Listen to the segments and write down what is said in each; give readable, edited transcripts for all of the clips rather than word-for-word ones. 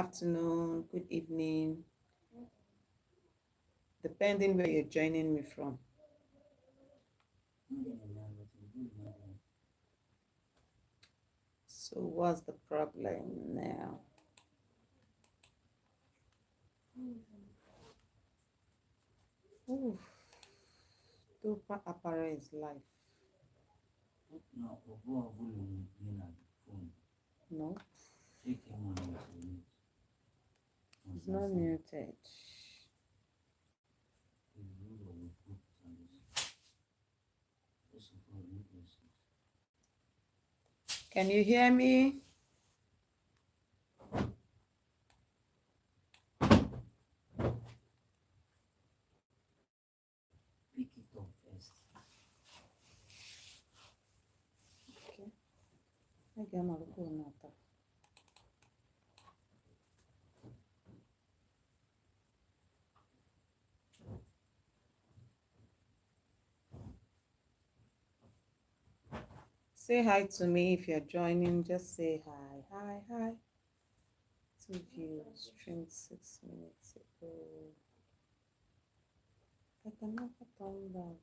afternoon, good evening, depending where you're joining me from. So what's the problem now? Oof. Dopa Apparel is life. No, it's not muted. Can you hear me? Okay. Again, I'll go now. Say hi to me if you're joining. Just say hi, hi, hi. To view streamed 6 minutes ago. I can never turn back.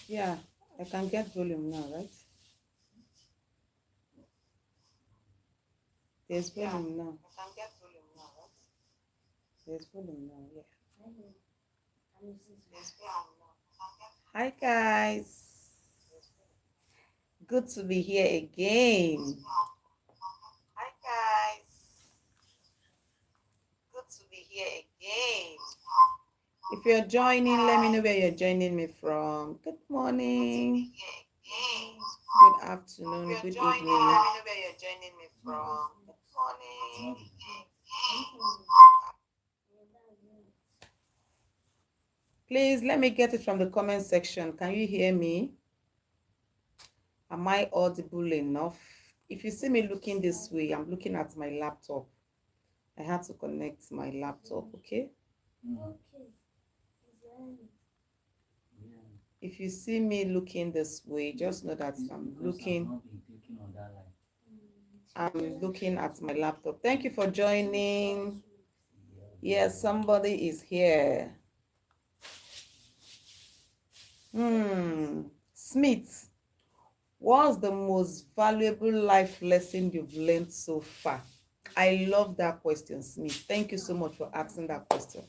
Yeah, I can get volume now, right? There's volume now. I can get volume now, right? There's volume now, yeah. Hi guys. Good to be here again. Hi guys. Good to be here again. If you're joining, let me know where you're joining me from. Good morning. Good afternoon. Good evening. Let me know where you're joining me from. Good morning. Please let me get it from the comment section. Can you hear me? Am I audible enough? If you see me looking this way, I'm looking at my laptop. I had to connect my laptop, okay? If you see me looking this way, just know that I'm looking at my laptop. Thank you for joining. Yes, somebody is here. Smith, what's the most valuable life lesson you've learned so far? I love that question, Smith. Thank you so much for asking that question.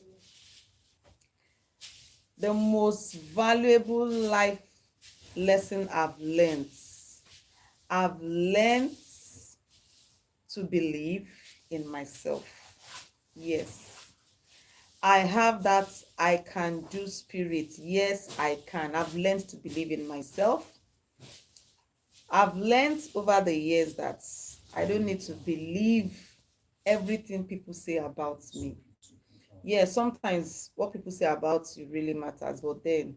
The most valuable life lesson I've learned to believe in myself. Yes, I have that I can do spirit. Yes, I can. I've learned to believe in myself. I've learned over the years that I don't need to believe everything people say about me. Yeah, sometimes what people say about you really matters, but then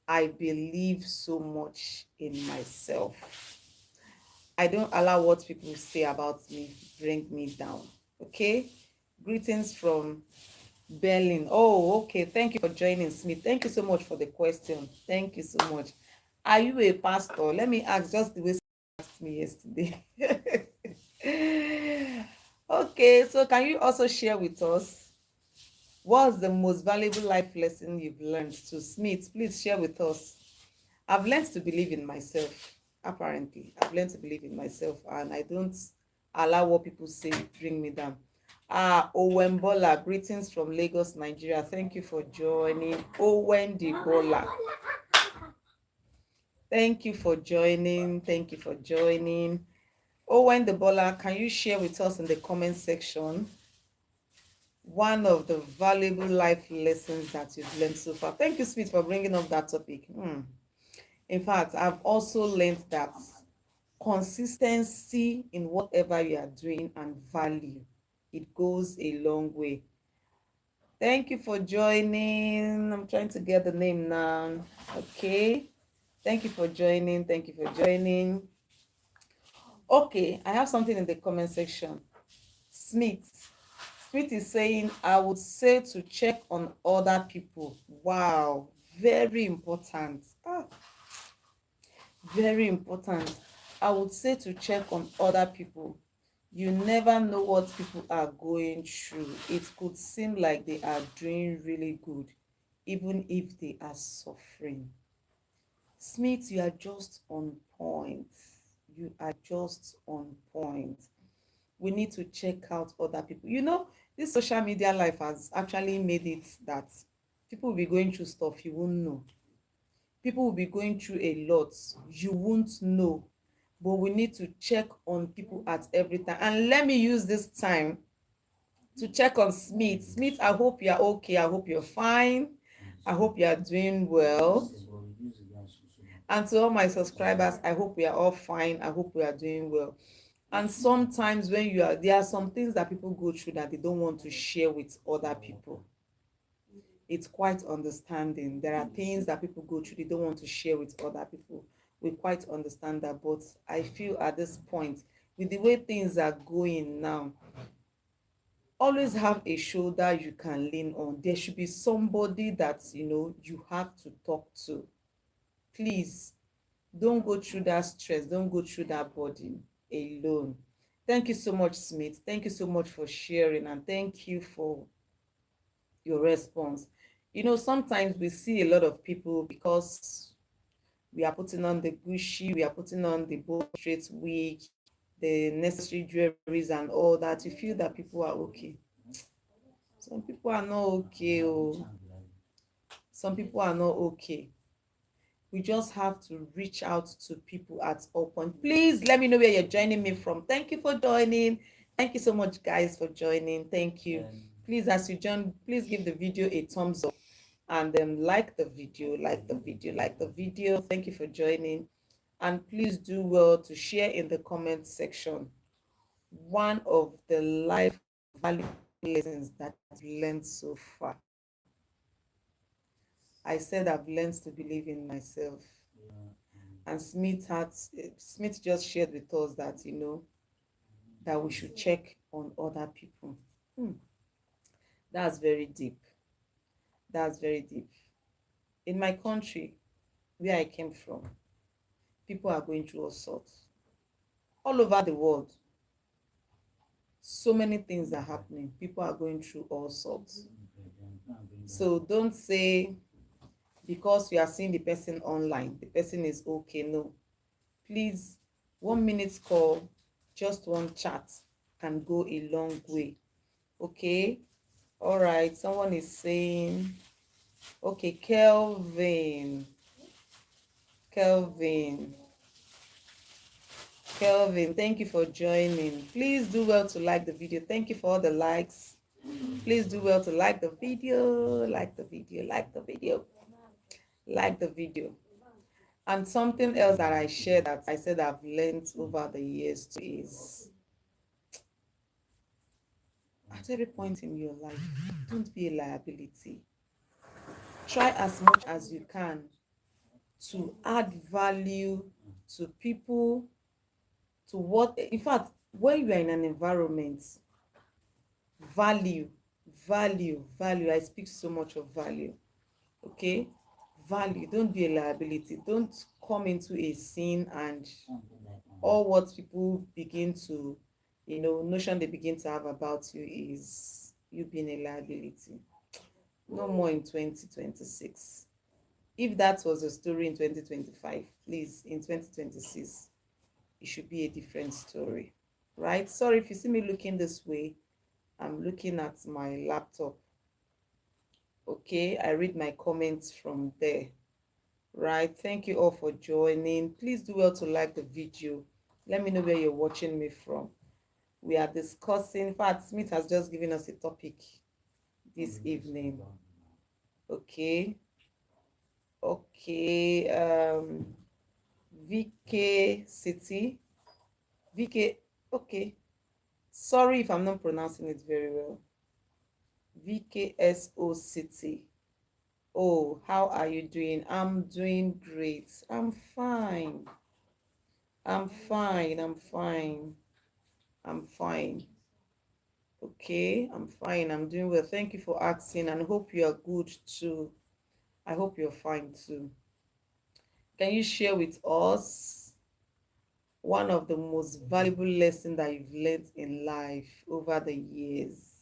I believe so much in myself. I don't allow what people say about me bring me down. Okay? Greetings from Berlin. Oh, okay. Thank you for joining, Smith. Thank you so much for the question. Thank you so much. Are you a pastor? Let me ask just the way you asked me yesterday. Okay, so can you also share with us what's the most valuable life lesson you've learned? To Smith, please share with us. I've learned to believe in myself. Apparently, I've learned to believe in myself, and I don't allow what people say bring me down. Owembola, greetings from Lagos, Nigeria. Thank you for joining. Owendebola, thank you for joining. Thank you for joining. Owendebola, can you share with us in the comment section one of the valuable life lessons that you've learned so far? Thank you, Smith, for bringing up that topic. In fact, I've also learned that consistency in whatever you are doing and value, it goes a long way. Thank you for joining. I'm trying to get the name now. Okay. Thank you for joining. Thank you for joining. Okay, I have something in the comment section. Smith, Smith is saying, I would say to check on other people. Wow, very important. Very important. I would say to check on other people. You never know what people are going through. It could seem like they are doing really good, even if they are suffering. Smith, you are just on point. You are just on point. We need to check out other people. This social media life has actually made it that people will be going through stuff you won't know. People will be going through a lot you won't know. But we need to check on people at every time. And let me use this time to check on Smith. Smith, I hope you're okay. I hope you're fine. I hope you are doing well. And to all my subscribers, I hope we are all fine. I hope we are doing well. And sometimes there are some things that people go through that they don't want to share with other people. It's quite understanding. There are things that people go through they don't want to share with other people. We quite understand that. But I feel at this point, with the way things are going now, always have a shoulder you can lean on. There should be somebody that you have to talk to. Please don't go through that stress, don't go through that burden alone. Thank you so much, Smith. Thank you so much for sharing, and thank you for your response. Sometimes we see a lot of people, because we are putting on the Gucci, we are putting on the bold straight wig, the necessary jewelries and all that. You feel that people are okay. Some people are not okay. Some people are not okay. We just have to reach out to people at all point. Please let me know where you're joining me from. Thank you for joining. Thank you so much, guys, for joining. Thank you. Please, as you join, please give the video a thumbs up, and then like the video, like the video, like the video. Thank you for joining. And please do well to share in the comment section one of the life value lessons that I've learned so far. I said I've learned to believe in myself. And Smith just shared with us that that we should check on other people. That's very deep. That's very deep. In my country, where I came from, people are going through all sorts. All over the world, so many things are happening. People are going through all sorts. So don't say because you are seeing the person online, the person is okay. No. Please, 1 minute call, just one chat can go a long way. Okay? All right. Someone is saying, okay, Kelvin. Kelvin, thank you for joining. Please do well to like the video. Thank you for all the likes. Please do well to like the video, like the video, like the video, like the video. And something else that I shared that I said I've learned over the years too is, at every point in your life, don't be a liability. Try as much as you can to add value to people, to what, in fact, when you are in an environment, value, value. I speak so much of value. Okay? Value. Don't be a liability. Don't come into a scene and all what people begin to, notion they begin to have about you is you being a liability. No more in 2026. If that was a story in 2025, please, in 2026, it should be a different story, right? Sorry if you see me looking this way. I'm looking at my laptop. Okay, I read my comments from there. Right, thank you all for joining. Please do well to like the video. Let me know where you're watching me from. We are discussing, in fact, Smith has just given us a topic this evening. Okay. VK City. VK, okay. Sorry if I'm not pronouncing it very well. VKSO City. Oh, how are you doing? I'm doing great. I'm fine. I'm fine. I'm fine. Okay, I'm fine. I'm doing well. Thank you for asking and hope you are good too. I hope you're fine too. Can you share with us one of the most valuable lessons that you've learned in life over the years?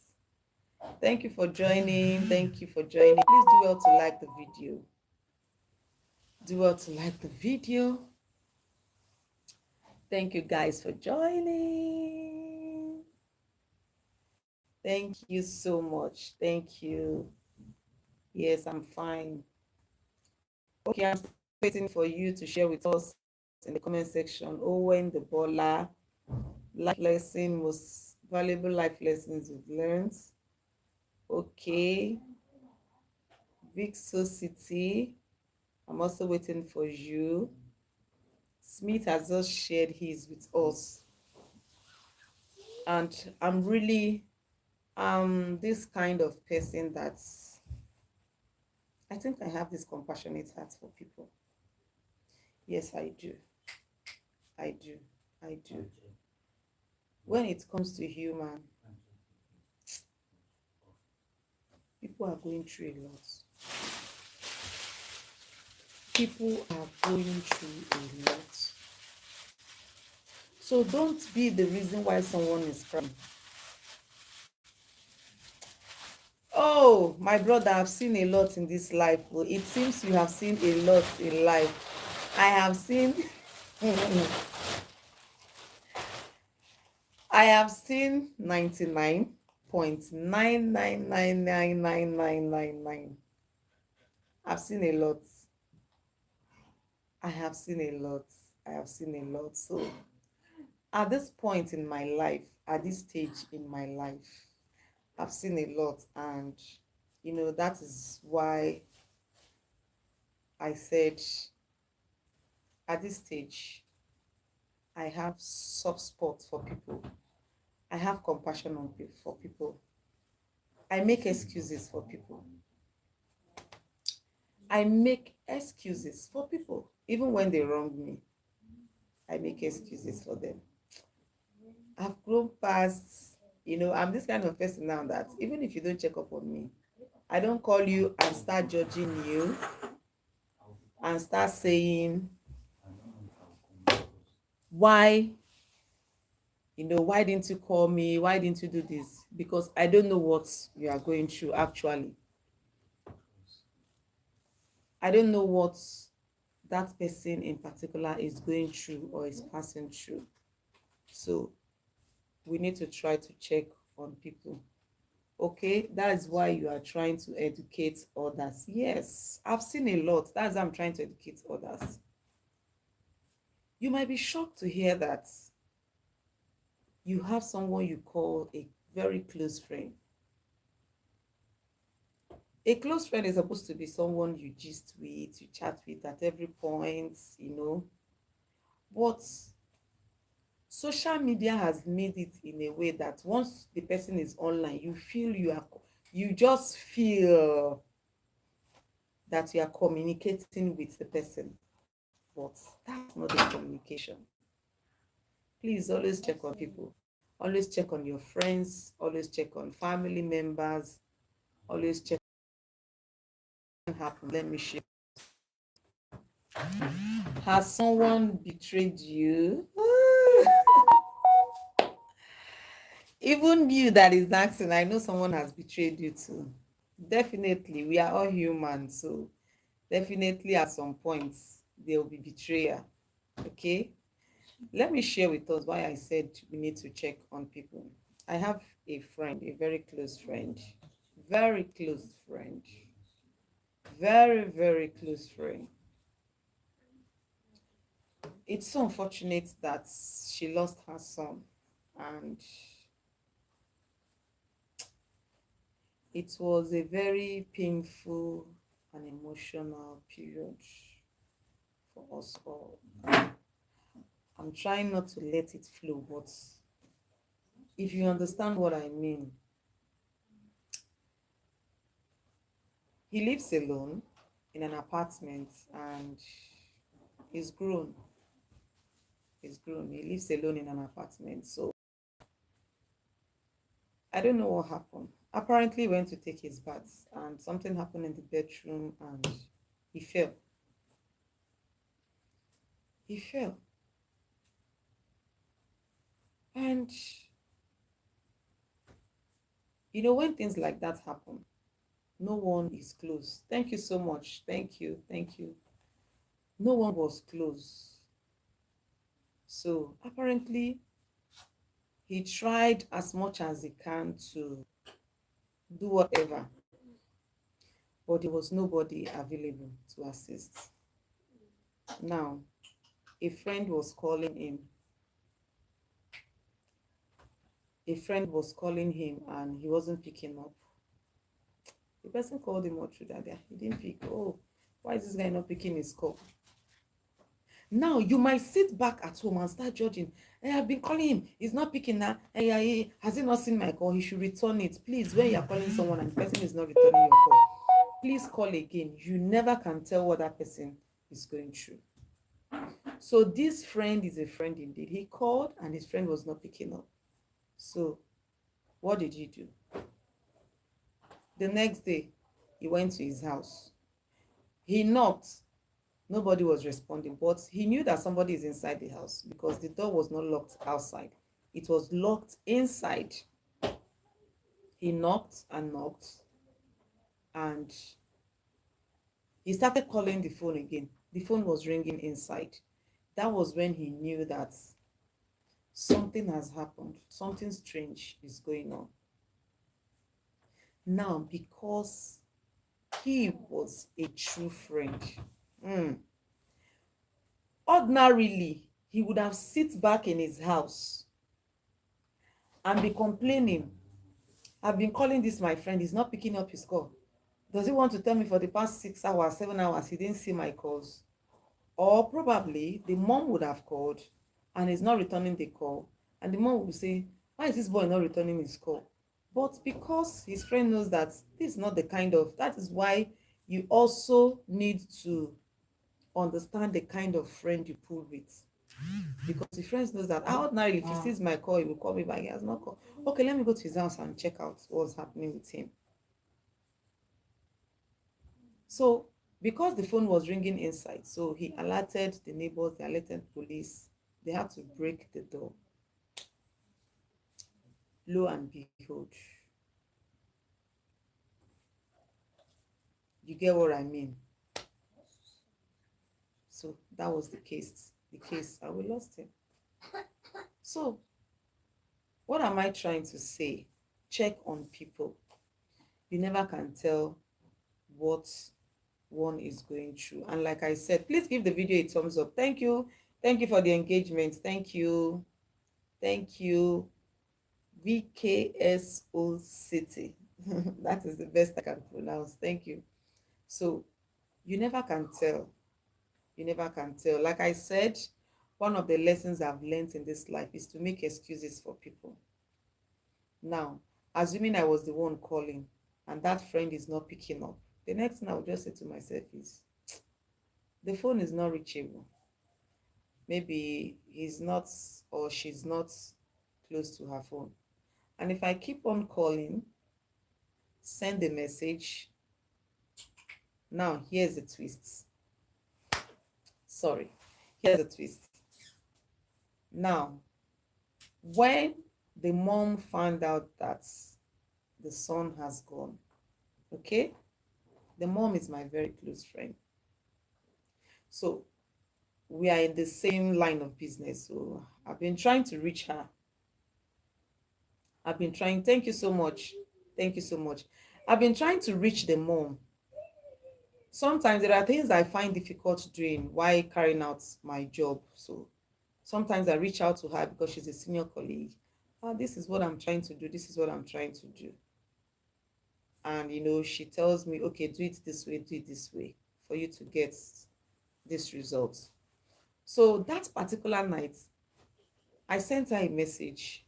Thank you for joining. Thank you for joining. Please do well to like the video. Do well to like the video. Thank you guys for joining. Thank you so much. Thank you. Yes, I'm fine. Okay, I'm still waiting for you to share with us in the comment section. Owen the Bola, life lesson, most valuable life lessons you've learned. Okay, Vixo City, I'm also waiting for you. Smith has just shared his with us, and I'm really this kind of person that's I think I have this compassionate heart for people. Yes, I do. I do. I do. When it comes to human, people are going through a lot. People are going through a lot. So don't be the reason why someone is crying. Oh, my brother, I've seen a lot in this life. Well, it seems you have seen a lot in life. I have seen I have seen 99.9999999. I've seen a lot. I have seen a lot. I have seen a lot. So at this point in my life, at this stage in my life, I've seen a lot, and that is why I said at this stage I have soft spot for people. I have compassion for people. I make excuses for people. I make excuses for people. Even when they wrong me, I make excuses for them. I've grown past, I'm this kind of person now that even if you don't check up on me, I don't call you and start judging you and start saying, why, why didn't you call me? Why didn't you do this? Because I don't know what you are going through actually. I don't know what that person in particular is going through or is passing through. So we need to try to check on people. Okay, that's why you are trying to educate others. Yes, I've seen a lot. That's why I'm trying to educate others. You might be shocked to hear that you have someone you call a very close friend. A close friend is supposed to be someone you gist with, you chat with at every point, But social media has made it in a way that once the person is online, you just feel that you are communicating with the person, but that's not the communication. Please always check on people, always check on your friends, always check on family members, always check what happened. Let me share. Has someone betrayed you? Even you that is asking, I know someone has betrayed you too. Definitely, we are all human, so definitely at some points there will be betrayal. Okay, let me share with us why I said we need to check on people. I have a friend, a very close friend, very close friend, very close friend. It's so unfortunate that she lost her son, and it was a very painful and emotional period for us all. I'm trying not to let it flow, but if you understand what I mean, he lives alone in an apartment, and he's grown. He's grown. He lives alone in an apartment. So I don't know what happened. Apparently, he went to take his bath and something happened in the bedroom and he fell. He fell. And when things like that happen, no one is close. Thank you so much. Thank you. Thank you. No one was close. So apparently, he tried as much as he can to do whatever, but there was nobody available to assist. Now, a friend was calling him. A friend was calling him and he wasn't picking up. The person called him all through that day. He didn't pick. Oh, why is this guy not picking his call? Now you might sit back at home and start judging. Hey, I've been calling him. He's not picking now. Hey, has he not seen my call? He should return it. Please, when you are calling someone and the person is not returning your call, please call again. You never can tell what that person is going through. So this friend is a friend indeed. He called and his friend was not picking up. So what did he do? The next day, he went to his house. He knocked. Nobody was responding, but he knew that somebody is inside the house because the door was not locked outside. It was locked inside. He knocked and he started calling the phone again. The phone was ringing inside. That was when he knew that something has happened. Something strange is going on. Now, because he was a true friend, ordinarily, he would have sit back in his house and be complaining. I've been calling this my friend. He's not picking up his call. Does he want to tell me for the past 6 hours, 7 hours, he didn't see my calls? Or probably the mom would have called and he's not returning the call. And the mom would say, why is this boy not returning his call? But because his friend knows that this is not the kind of, that is why you also need to understand the kind of friend you pull with. Because the friend knows that ordinarily if he sees my call, he will call me back. He has not called. Okay, let me go to his house and check out what's happening with him. So because the phone was ringing inside, so he alerted the neighbors, they alerted police. They had to break the door. Lo and behold, you get what I mean? So that was the case. And we lost him. So what am I trying to say? Check on people. You never can tell what one is going through. And like I said, please give the video a thumbs up. Thank you for the engagement. Thank you VKSO City. That is the best I can pronounce. Thank you. So you never can tell. Like I said, one of the lessons I've learned in this life is to make excuses for people. Now, assuming I was the one calling and that friend is not picking up, the next thing I would just say to myself is, the phone is not reachable. Maybe he's not or she's not close to her phone. And if I keep on calling, send a message. Now, here's the twist. Here's the twist. Now, when the mom found out that the son has gone, okay? The mom is my very close friend. So we are in the same line of business. So I've been trying to reach her. Thank you so much. I've been trying to reach the mom. Sometimes there are things I find difficult doing while carrying out my job. So sometimes I reach out to her because she's a senior colleague. This is what I'm trying to do. And she tells me, okay, do it this way for you to get this result. So that particular night, I sent her a message.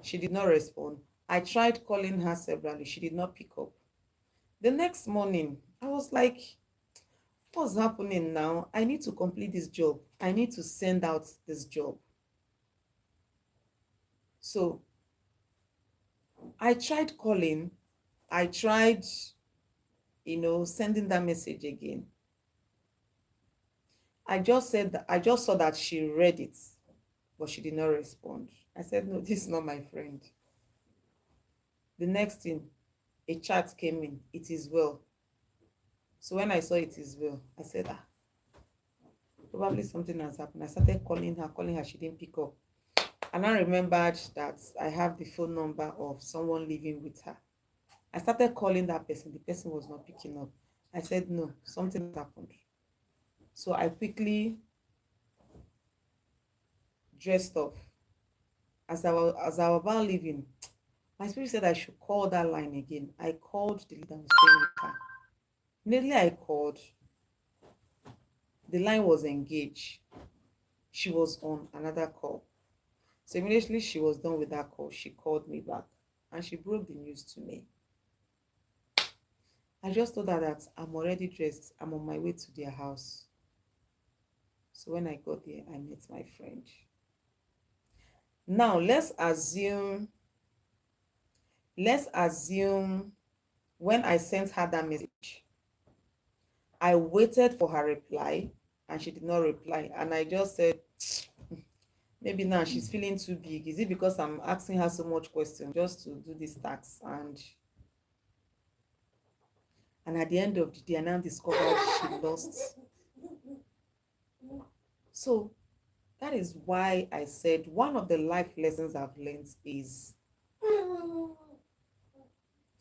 She did not respond. I tried calling her severally. She did not pick up. The next morning, I was like, what's happening now? I need to complete this job. I need to send out this job. So I tried calling, I tried, sending that message again. I just saw that she read it, but she did not respond. I said, no, this is not my friend. The next thing, a chat came in, it is well. So when I saw it is well, I said, probably something has happened. I started calling her, she didn't pick up. And I remembered that I have the phone number of someone living with her. I started calling that person, the person was not picking up. I said, no, something has happened. So I quickly dressed up. As I was about leaving, my spirit said I should call that line again. I called the leader who was staying with her. Immediately I called, the line was engaged. She was on another call. So immediately she was done with that call, she called me back and she broke the news to me. I just told her that I'm already dressed, I'm on my way to their house. So when I got there, I met my friend. Now let's assume when I sent her that message, I waited for her reply and she did not reply. And I just said, maybe now she's feeling too big. Is it because I'm asking her so much questions just to do this tax? And at the end of the day, I now discovered she lost. So that is why I said one of the life lessons I've learned is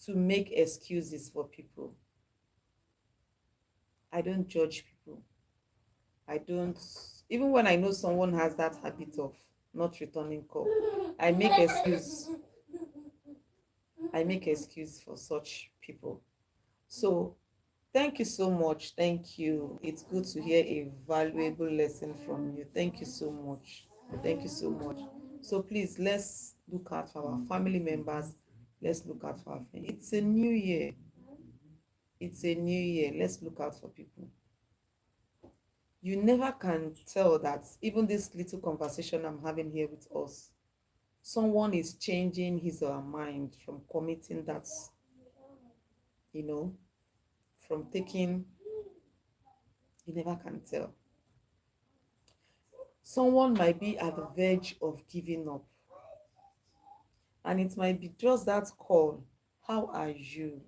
to make excuses for people. I don't judge people. I don't, even when I know someone has that habit of not returning call, I make excuse. I make excuse for such people. So thank you so much. Thank you. It's good to hear a valuable lesson from you. Thank you so much. Thank you so much. So please, let's look out for our family members. Let's look out for our friends. It's a new year. It's a new year. Let's look out for people. You never can tell that even this little conversation I'm having here with us, someone is changing his or her mind from committing that, you know, from taking, you never can tell. Someone might be at the verge of giving up, and it might be just that call, how are you?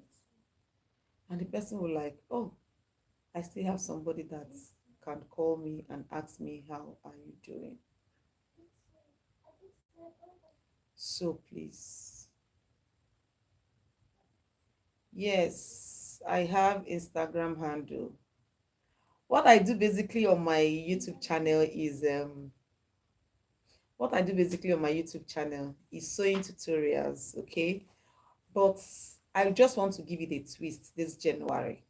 And the person will like, oh, I still have somebody that can call me and ask me, how are you doing? So please, yes, I have Instagram handle. What I do basically on my YouTube channel is sewing tutorials, okay? But I just want to give it a twist this January.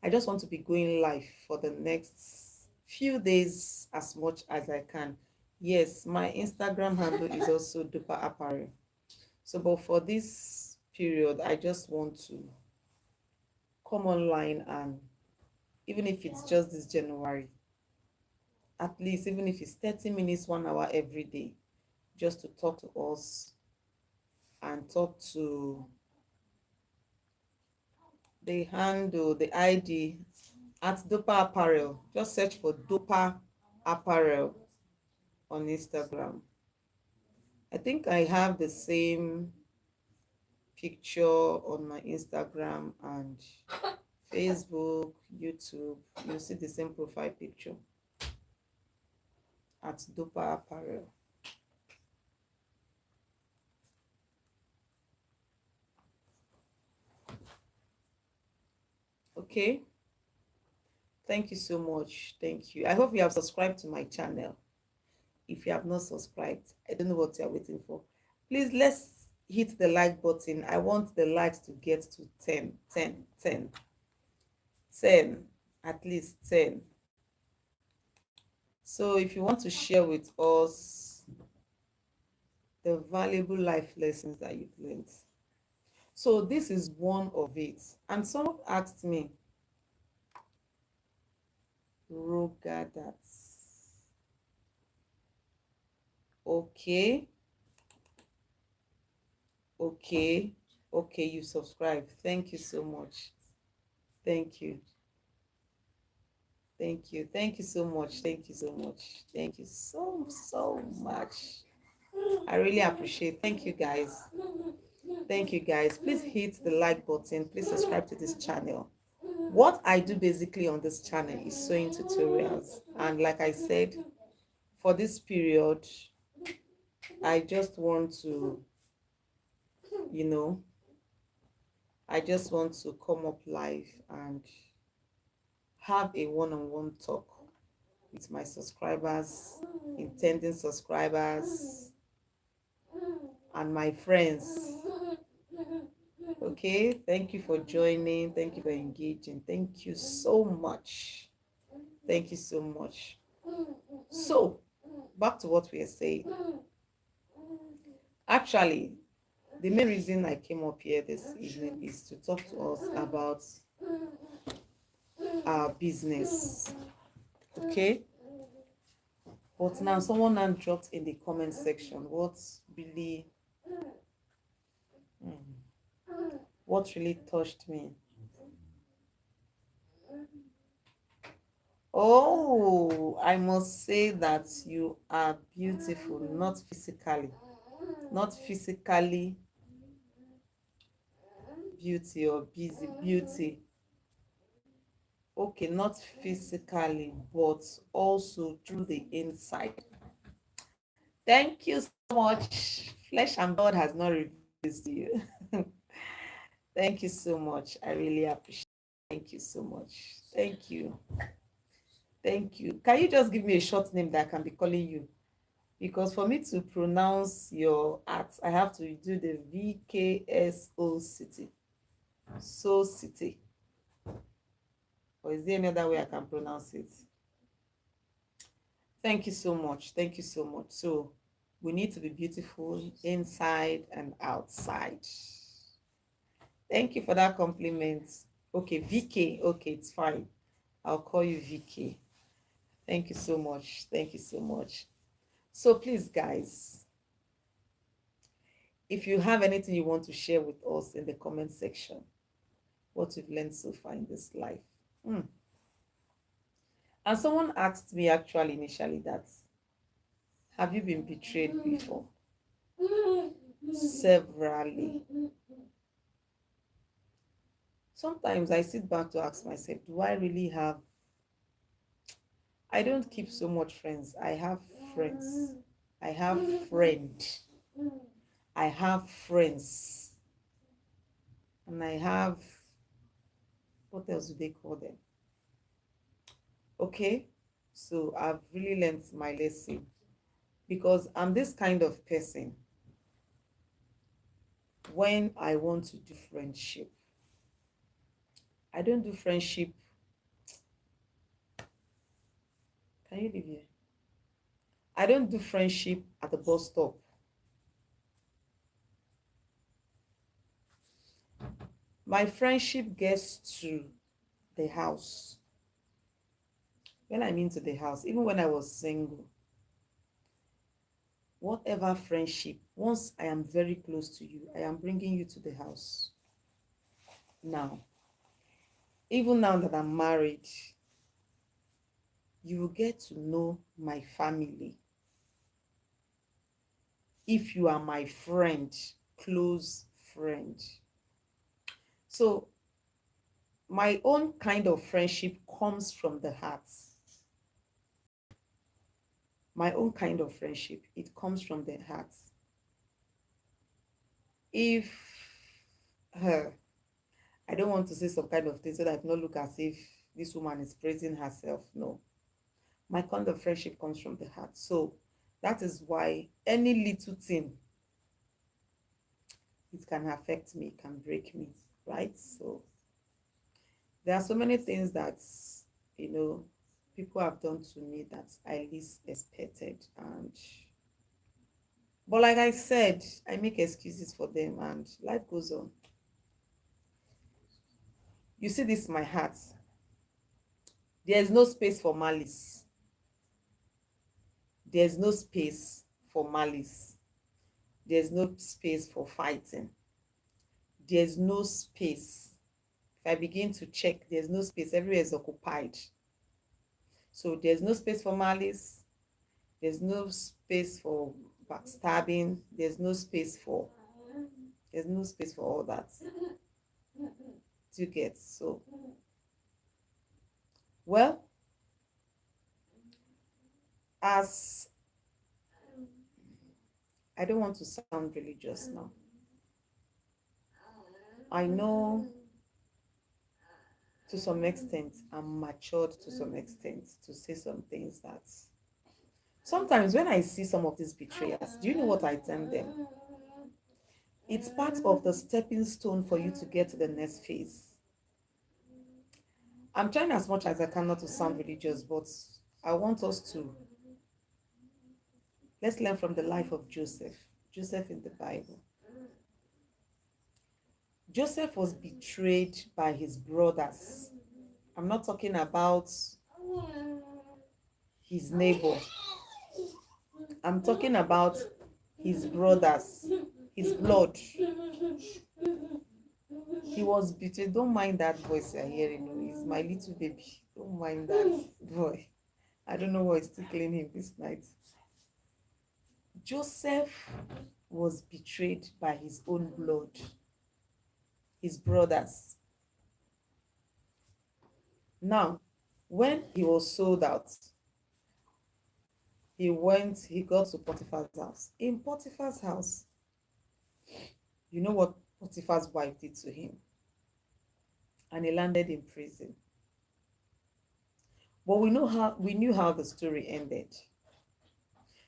I just want to be going live for the next few days as much as I can. Yes, my Instagram handle is also Dopa Apparel. So, but for this period, I just want to come online, and even if it's just this January, at least even if it's 30 minutes, 1 hour every day, just to talk to us and talk to the handle, the ID at Dopa Apparel. Just search for Dopa Apparel on Instagram. I think I have the same picture on my Instagram and Facebook, YouTube. You see the same profile picture at Dopa Apparel. Okay. Thank you so much. Thank you. I hope you have subscribed to my channel. If you have not subscribed, I don't know what you're waiting for. Please, let's hit the like button. I want the likes to get to 10, 10, 10, 10, at least 10. So if you want to share with us the valuable life lessons that you've learned. So this is one of it. And someone asked me, Rogadats. Okay. Okay. Okay, you subscribe. Thank you so much. Thank you. Thank you. Thank you so much. Thank you so much. Thank you so much. I really appreciate. Thank you guys. Thank you guys. Please hit the like button. Please subscribe to this channel. What I do basically on this channel is sewing tutorials. And like I said, for this period, I just want to, you know, I just want to come up live and have a one-on-one talk with my subscribers, intending subscribers, and my friends. Okay, thank you for joining. Thank you for engaging. Thank you so much. Thank you so much. So, back to what we are saying. Actually, the main reason I came up here this evening is to talk to us about our business. Okay? But now someone now dropped in the comment section really what really touched me. Oh, I must say that you are beautiful, not physically. Not physically beauty or busy beauty. Okay, not physically, but also through the inside. Thank you so much. Flesh and blood has not revealed this to you. Thank you so much. I really appreciate it. Thank you so much. Thank you. Thank you. Can you just give me a short name that I can be calling you? Because for me to pronounce your art, I have to do the VKSO city. So city. Or is there any other way I can pronounce it? Thank you so much. Thank you so much. So we need to be beautiful inside and outside. Thank you for that compliment. Okay, VK. Okay, it's fine. I'll call you VK. Thank you so much. Thank you so much. So please, guys, if you have anything you want to share with us in the comment section, what you've learned so far in this life. And someone asked me actually initially that, have you been betrayed before? Severally. Sometimes I sit back to ask myself, do I really have? I don't keep so much friends. I have friends. I have friend. I have friends. And I have, what else do they call them? Okay, so I've really learned my lesson because I'm this kind of person. When I want to do friendship, I don't do friendship. Can you leave here? I don't do friendship at the bus stop. My friendship gets to the house. When I mean to the house, even when I was single, whatever friendship, once I am very close to you, I am bringing you to the house. Now, even now that I'm married, you will get to know my family. If you are my friend, close friend. So my own kind of friendship comes from the heart. My own kind of friendship, it comes from the heart. If I don't want to say some kind of thing so that it not look as if this woman is praising herself. No. My kind of friendship comes from the heart. So that is why any little thing, it can affect me, it can break me, right? So there are so many things that, people have done to me that I least expected. But like I said, I make excuses for them and life goes on. You see this, my heart. There is no space for malice. There is no space for malice. There's no space for fighting. There's no space. If I begin to check, there's no space. Everywhere is occupied. So there's no space for malice. There's no space for backstabbing. There's no space for all that. Do you get? So, well, as I don't want to sound religious now. I know to some extent I'm matured to some extent to say some things that sometimes when I see some of these betrayers, do you know what I tell them? It's part of the stepping stone for you to get to the next phase. I'm trying as much as I can not to sound religious, but I want us to let's learn from the life of Joseph. Joseph in the Bible. Joseph was betrayed by his brothers. I'm not talking about his neighbor. I'm talking about his brothers, his blood. He was betrayed. Don't mind that voice you're hearing. He's my little baby. Don't mind that boy. I don't know what is tickling him this night. Joseph was betrayed by his own blood, his brothers. Now, when he was sold out, he got to Potiphar's house. In Potiphar's house, you know what Potiphar's wife did to him? And he landed in prison. But we knew how the story ended.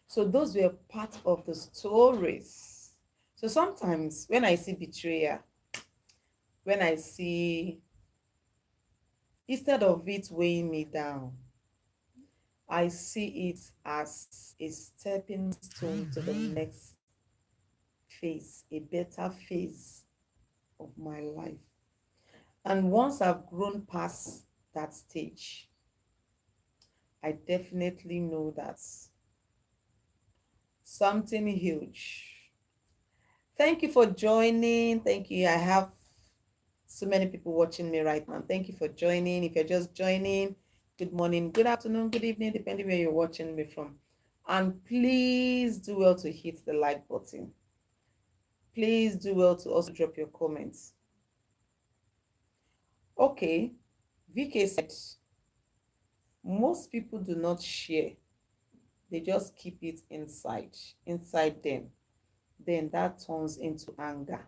So those were part of the stories. So sometimes when I see betrayal, when I see, instead of it weighing me down, I see it as a stepping stone to the next phase, a better phase of my life. And once I've grown past that stage, I definitely know that something huge. Thank you for joining. Thank you. I have so many people watching me right now. Thank you for joining. If you're just joining, good morning, good afternoon, good evening, depending where you're watching me from. And please do well to hit the like button. Please do well to also drop your comments. Okay, VK said, most people do not share. They just keep it inside them. Then that turns into anger.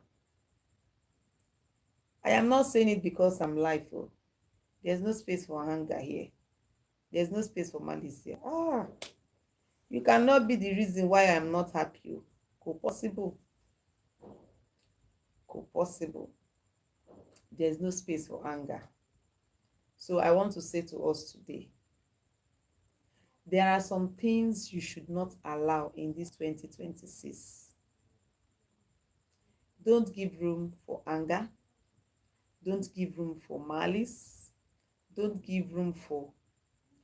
I am not saying it because I'm lifeless. There's no space for anger here. There's no space for malice here. You cannot be the reason why I'm not happy. Possible. There's no space for anger. So I want to say to us today, there are some things you should not allow in this 2026. Don't give room for anger. Don't give room for malice. Don't give room for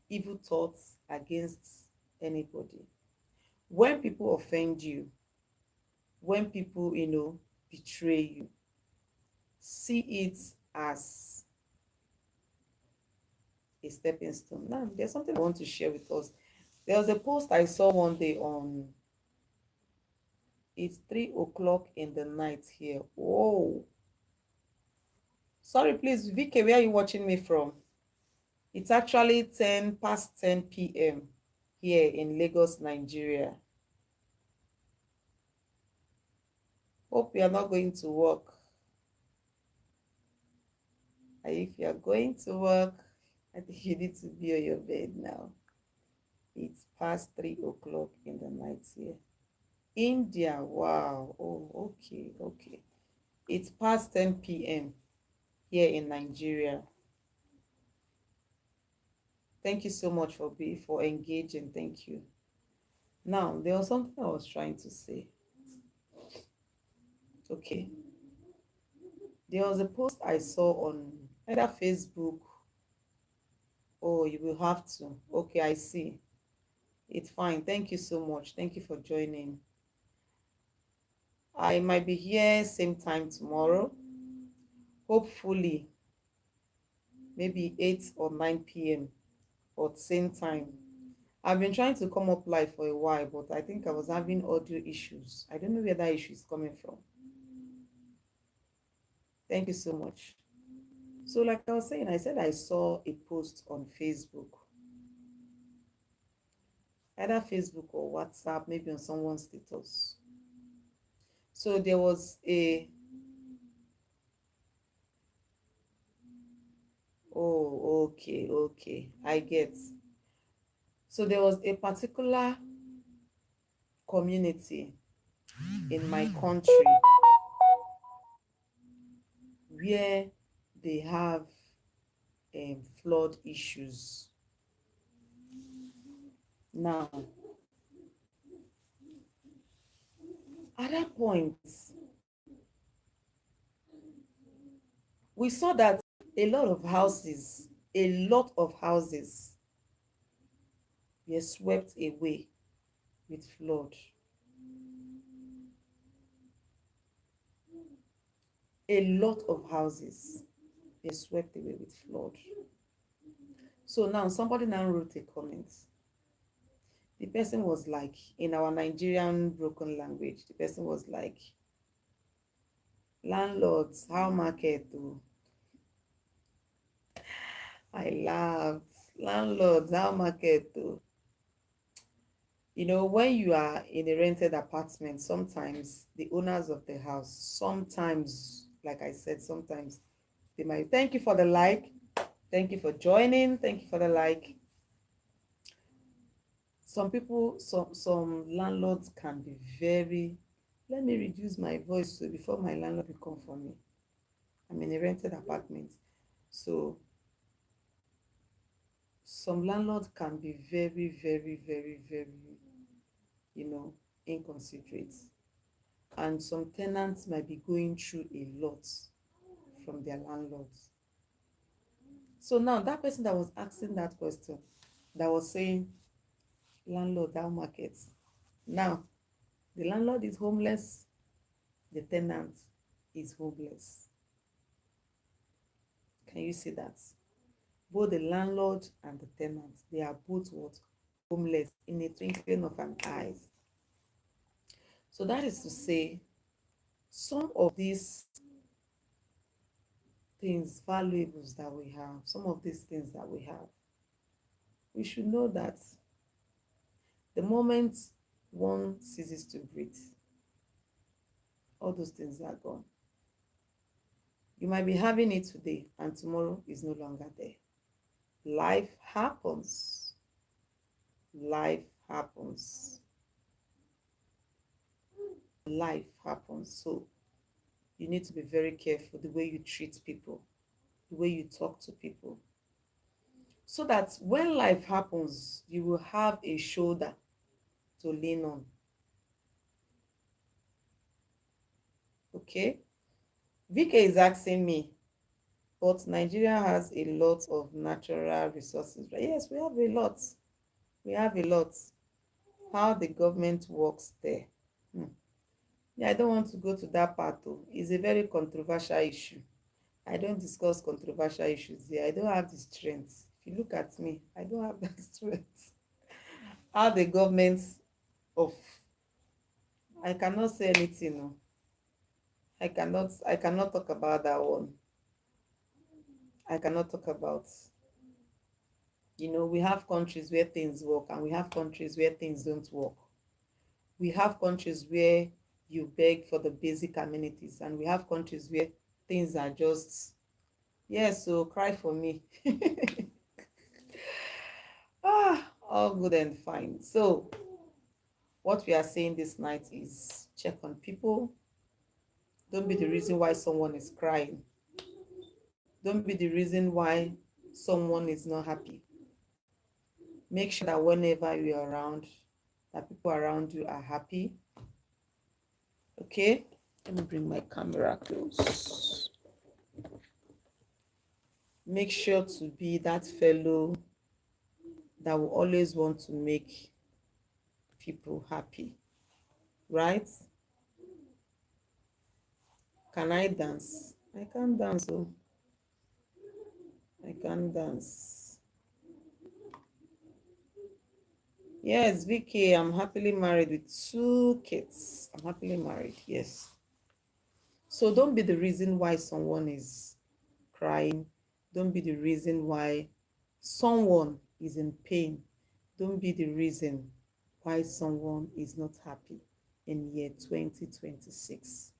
evil thoughts against anybody. When people offend you, when people, betray you, see it as a stepping stone. Now, there's something I want to share with us. There was a post I saw one day on, it's 3 o'clock in the night here. Whoa. Sorry, please, VK, where are you watching me from? It's actually 10 past 10 p.m. here in Lagos, Nigeria. Hope you are not going to work. If you are going to work, I think you need to be on your bed now. It's past 3 o'clock in the night here. India, wow. Oh, okay. It's past 10 p.m. here in Nigeria. Thank you so much for engaging. Thank you. Now, there was something I was trying to say. Okay. There was a post I saw on either Facebook. Oh, you will have to. Okay, I see. It's fine. Thank you so much. Thank you for joining. I might be here same time tomorrow. Hopefully, maybe 8 or 9 p.m. or same time. I've been trying to come up live for a while, but I think I was having audio issues. I don't know where that issue is coming from. Thank you so much. So, like I was saying, I said I saw a post on Facebook, either Facebook or WhatsApp, maybe on someone's status. So there was a, oh, okay, okay, I get. So there was a particular community in my country where they have flood issues. Now, at that point, we saw that a lot of houses, a lot of houses were swept away with flood. A lot of houses were swept away with flood. So now somebody now wrote a comment. The person was like, in our Nigerian broken language, the person was like, landlords, how market do? I laughed. Landlords, how market do? You know, when you are in a rented apartment, sometimes the owners of the house, sometimes, like I said, sometimes they might, thank you for the like, thank you for joining, thank you for the like. Some people, some landlords can be very, let me reduce my voice so before my landlord will come for me. I'm in a rented apartment. So some landlords can be very, very, very, very, you know, inconsiderate. And some tenants might be going through a lot from their landlords. So now that person that was asking that question, that was saying, landlord, down markets. Now, the landlord is homeless, the tenant is homeless. Can you see that? Both the landlord and the tenant, they are both what? Homeless in a twinkling of an eye. So that is to say, some of these things, valuables that we have, some of these things that we have, we should know that the moment one ceases to breathe, all those things are gone. You might be having it today and tomorrow is no longer there. Life happens. Life happens. Life happens. So you need to be very careful the way you treat people, the way you talk to people, so that when life happens, you will have a shoulder to lean on. Okay? Vika is asking me, but Nigeria has a lot of natural resources. Yes, we have a lot. We have a lot. How the government works there. Yeah, I don't want to go to that part though. It's a very controversial issue. I don't discuss controversial issues there. I don't have the strength. If you look at me, I don't have that strength. How the government of, I cannot say anything. No. I cannot talk about that one. I cannot talk about, we have countries where things work and we have countries where things don't work. We have countries where you beg for the basic amenities and we have countries where things are just, yes, so cry for me. All good and fine. So what we are saying this night is check on people. Don't be the reason why someone is crying. Don't be the reason why someone is not happy. Make sure that whenever you're around, that people around you are happy. Okay? Let me bring my camera close. Make sure to be that fellow that will always want to make people happy. Right? Can I dance? I can't dance. Oh, I can't dance. Yes, Vicky, I'm happily married with 2 kids. I'm happily married. Yes. So don't be the reason why someone is crying. Don't be the reason why someone is in pain. Don't be the reason why someone is not happy in year 2026.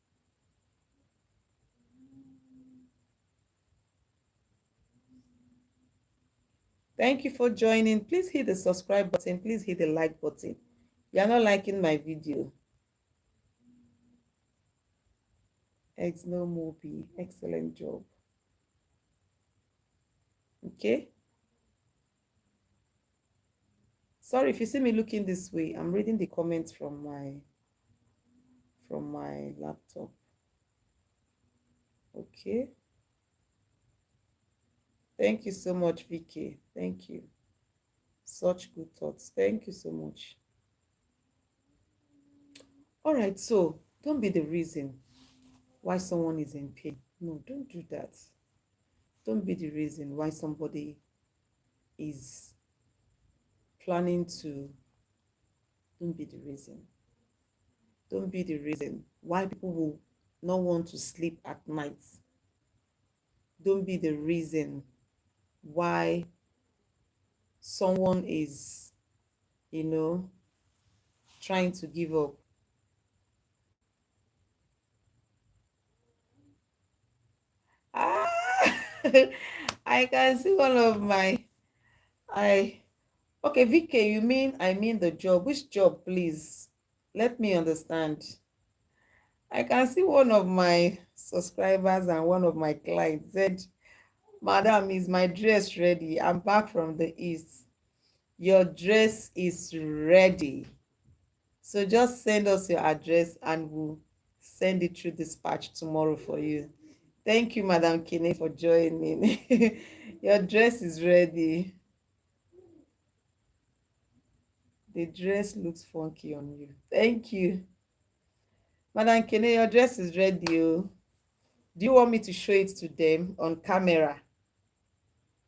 Thank you for joining. Please hit the subscribe button. Please hit the like button. You're not liking my video. Eggs no movie. Excellent job. Okay. Sorry if you see me looking this way. I'm reading the comments from my laptop. Okay. Thank you so much, Vicky. Thank you. Such good thoughts. Thank you so much. All right, so don't be the reason why someone is in pain. No, don't do that. Don't be the reason why somebody is planning to. Don't be the reason. Don't be the reason why people will not want to sleep at night. Don't be the reason why someone is, you know, trying to give up. Ah, I can see one of my I okay, VK, you mean I mean the job. Which job, please? Let me understand. I can see one of my subscribers and one of my clients said, Madam, is my dress ready? I'm back from the east. Your dress is ready. So just send us your address and we'll send it through dispatch tomorrow for you. Thank you, Madam Kine, for joining. Your dress is ready. The dress looks funky on you. Thank you. Madam Kine, your dress is ready. Oh. Do you want me to show it to them on camera?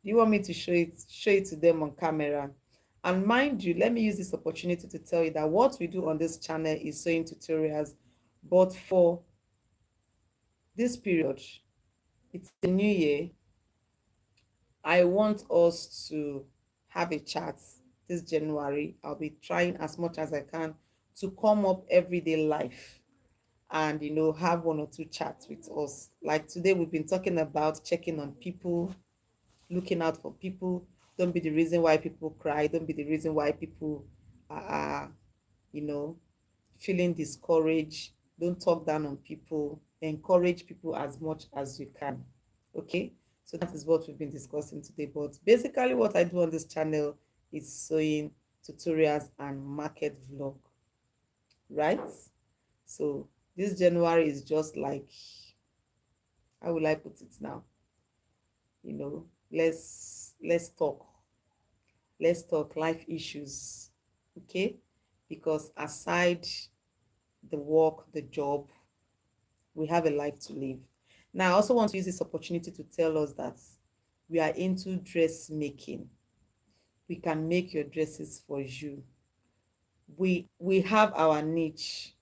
Do you want me to show it to them on camera? And mind you, let me use this opportunity to tell you that what we do on this channel is sewing tutorials, but for this period, it's a new year. I want us to have a chat this January. I'll be trying as much as I can to come up everyday life and have one or two chats with us. Like today, we've been talking about checking on people, looking out for people. Don't be the reason why people cry. Don't be the reason why people are you know feeling discouraged. Don't talk down on people. Encourage people as much as you can. Okay, so that is what we've been discussing today. But basically what I do on this channel is sewing tutorials and market vlog, right? So this January is just like, how will I put it now? Let's talk life issues. Okay, because aside the work, the job, we have a life to live. Now I also want to use this opportunity to tell us that we are into dressmaking. We can make your dresses for you. We have our niche.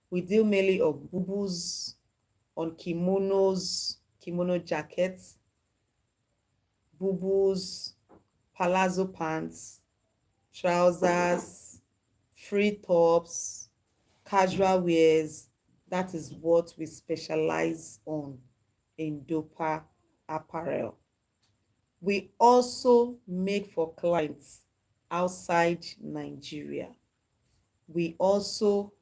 We deal mainly on bubus, on kimonos, kimono jackets, bubus, palazzo pants, trousers, free tops, casual wears. That is what we specialize on in Dopa Apparel. We also make for clients outside Nigeria. We also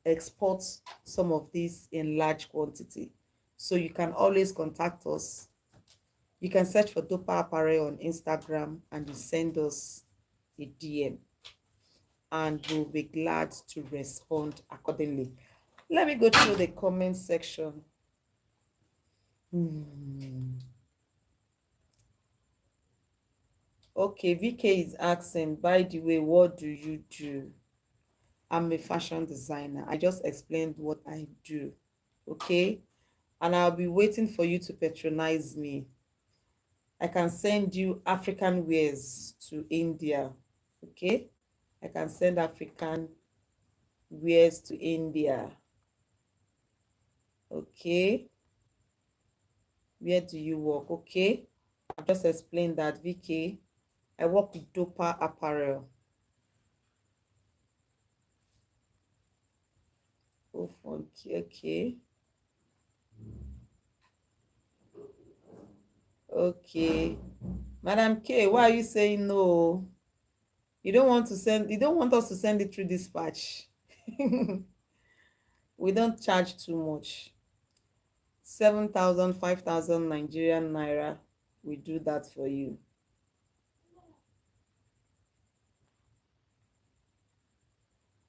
export some of these in large quantity. So you can always contact us. You can search for Dopa Apparel on Instagram and you send us a DM and we'll be glad to respond accordingly. Let me go through the comment section. Okay, VK is asking, by the way, what do you do? I'm a fashion designer. I just explained what I do. Okay. and I'll be waiting for you to patronize me. I can send you African wears to India. Okay? I can send African wears to India. Okay? Where do you work? Okay? I've just explained that, VK. I work with Dopa Apparel. Oh, okay, okay. Okay. Madam K, why are you saying no? You don't want us to send it through dispatch. We don't charge too much. 7,000, 5,000 Nigerian naira. We do that for you.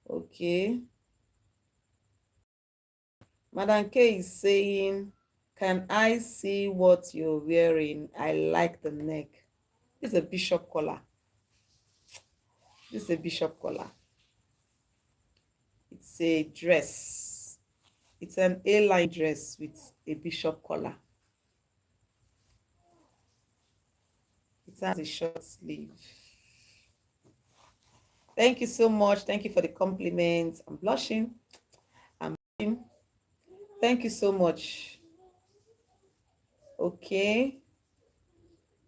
Okay. Madam K is saying, can I see what you're wearing? I like the neck. This is a bishop collar. This is a bishop collar. It's a dress. It's an A-line dress with a bishop collar. It has a short sleeve. Thank you so much. Thank you for the compliment. I'm blushing. I'm blushing. Thank you so much. Okay.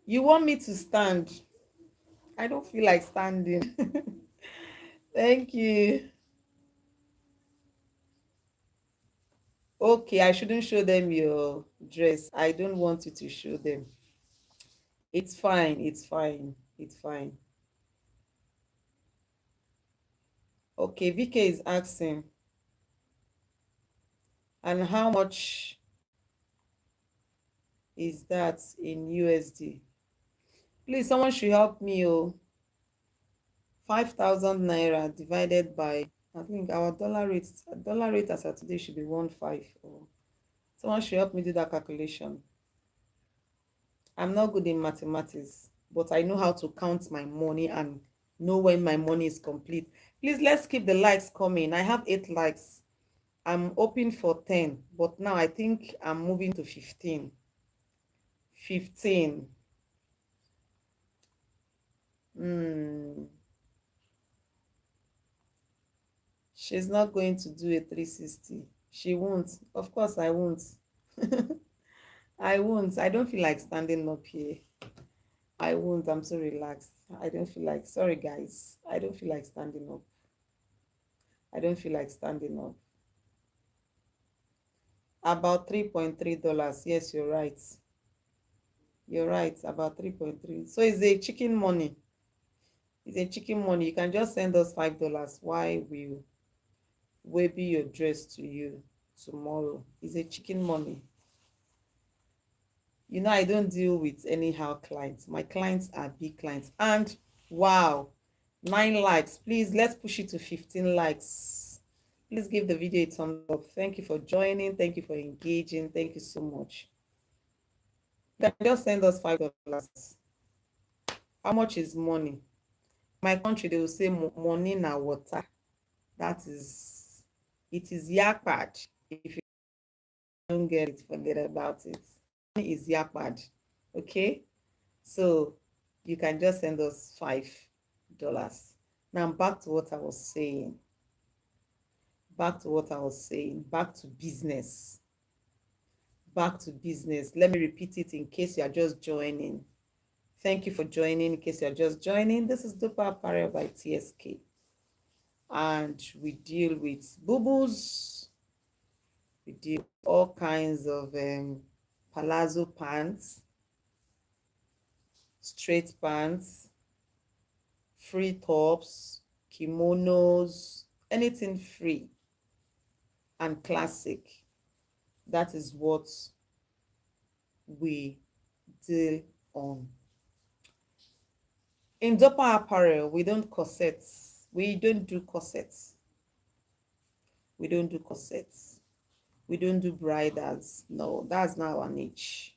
You want me to stand? I don't feel like standing. Thank you. Okay, I shouldn't show them your dress. I don't want you to show them. It's fine. It's fine. It's fine. Okay, VK is asking, and how much is that in USD? Please, someone should help me. Oh, 5,000 naira divided by, I think our dollar rate as of today should be 1.5. Or someone should help me do that calculation. I'm not good in mathematics, but I know how to count my money and know when my money is complete. Please, let's keep the likes coming. I have 8 likes. I'm hoping for 10, but now I think I'm moving to 15. 15. Hmm. She's not going to do a 360. She won't. Of course, I won't. I won't. I don't feel like standing up here. I won't. I'm so relaxed. I don't feel like, sorry guys. I don't feel like standing up. I don't feel like standing up. About $3.3. Yes, you're right. You're right. About 3.3. So it's a chicken money. It's a chicken money. You can just send us $5. Why will we be your dress to you tomorrow? It's a chicken money. You know, I don't deal with anyhow clients. My clients are big clients. And wow, 9 likes. Please, let's push it to 15 likes. Please give the video a thumbs up. Thank you for joining. Thank you for engaging. Thank you so much. You can just send us $5. How much is money? My country, they will say money na water. That is, it is yakpad. If you don't get it, forget about it. Money is yakpad. Okay? So you can just send us $5. Now back to what I was saying. Back to what I was saying. Back to business. Back to business. Let me repeat it in case you are just joining. Thank you for joining. In case you are just joining, this is Dopa Apparel by TSK. And we deal with boo-boos. We deal with all kinds of palazzo pants, straight pants, free tops, kimonos, anything free and classic. That is what we deal on. In Dopa Apparel, we don't corsets. We don't do corsets. We don't do corsets. We don't do bridals. No, that's not our niche.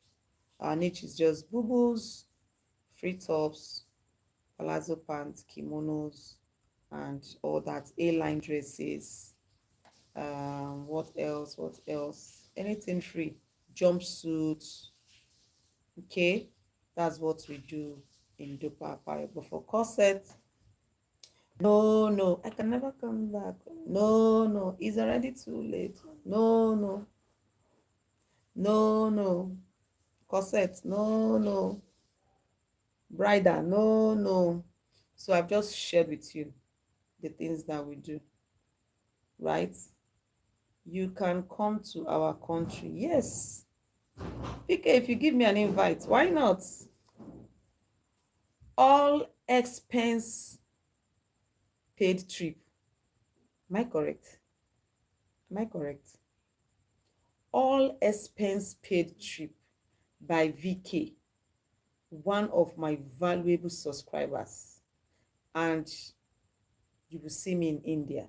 Our niche is just boo-boos, free tops, palazzo pants, kimonos, and all that. A-line dresses. What else? What else? Anything free. jumpsuits. Okay, that's what we do in Dopa Apparel. But for corset, no, no, I can never come back. No, no, it's already too late. No, no, no, no. Corset, no, no. Bridal, no, no. So I've just shared with you the things that we do, right? You can come to our country. Yes. PK, if you give me an invite, why not? All expense paid trip. Am I correct? Am I correct? All expense paid trip by VK, one of my valuable subscribers. And you will see me in India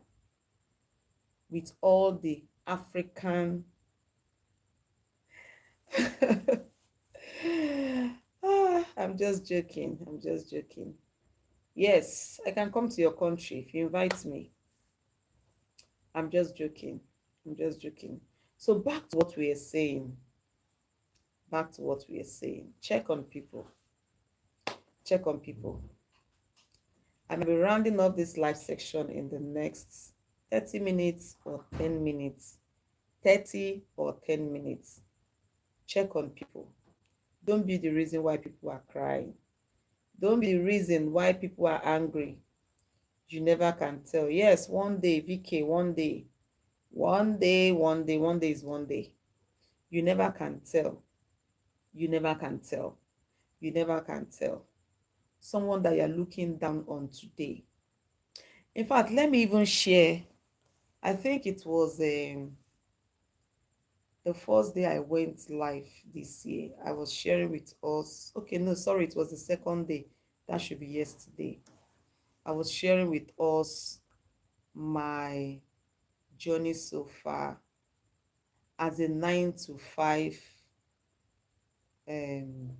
with all the African. I'm just joking. I'm just joking. Yes, I can come to your country if you invite me. I'm just joking. I'm just joking. So back to what we are saying. Back to what we are saying. Check on people. Check on people. I may be rounding up this live section in the next 30 minutes or 10 minutes. 30 or 10 minutes. Check on people. Don't be the reason why people are crying. Don't be the reason why people are angry. You never can tell. Yes, one day, VK, one day. One day, one day, one day is one day. You never can tell. You never can tell. You never can tell. Someone that you're looking down on today. In fact, let me even share. I think it was the first day I went live this year. I was sharing with us. Okay, no, sorry, it was the second day. That should be yesterday. I was sharing with us my journey so far as a 9 to 5, um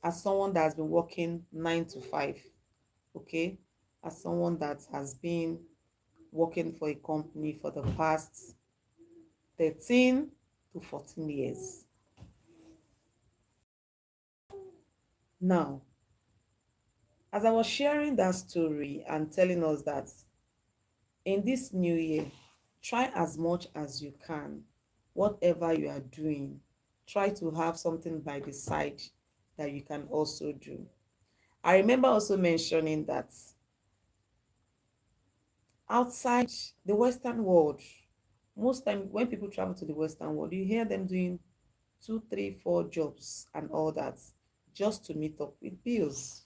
as someone that has been working 9 to 5. Okay, as someone that has been working for a company for the past 13 to 14 years. Now, as I was sharing that story and telling us that in this new year, try as much as you can, whatever you are doing, try to have something by the side that you can also do. I remember also mentioning that outside the Western world, most time when people travel to the Western world, you hear them doing 2, 3, 4 jobs and all that just to meet up with bills.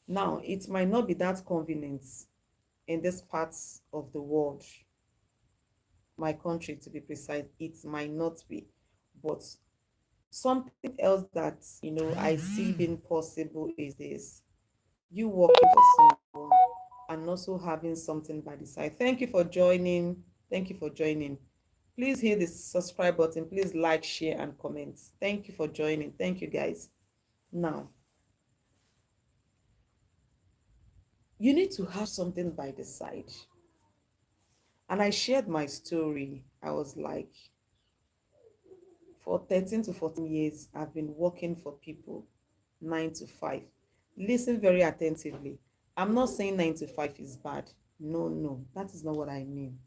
Now, it might not be that convenient in this parts of the world, my country to be precise, it might not be. But something else that I see being possible is this: you working for someone and also having something by the side. Thank you for joining. Thank you for joining. Please hit the subscribe button. Please like, share, and comment. Thank you for joining. Thank you, guys. Now, you need to have something by the side. And I shared my story. I was like, for 13 to 14 years, I've been working for people 9 to 5. Listen very attentively. I'm not saying 9 to 5 is bad. No, no, that is not what I mean.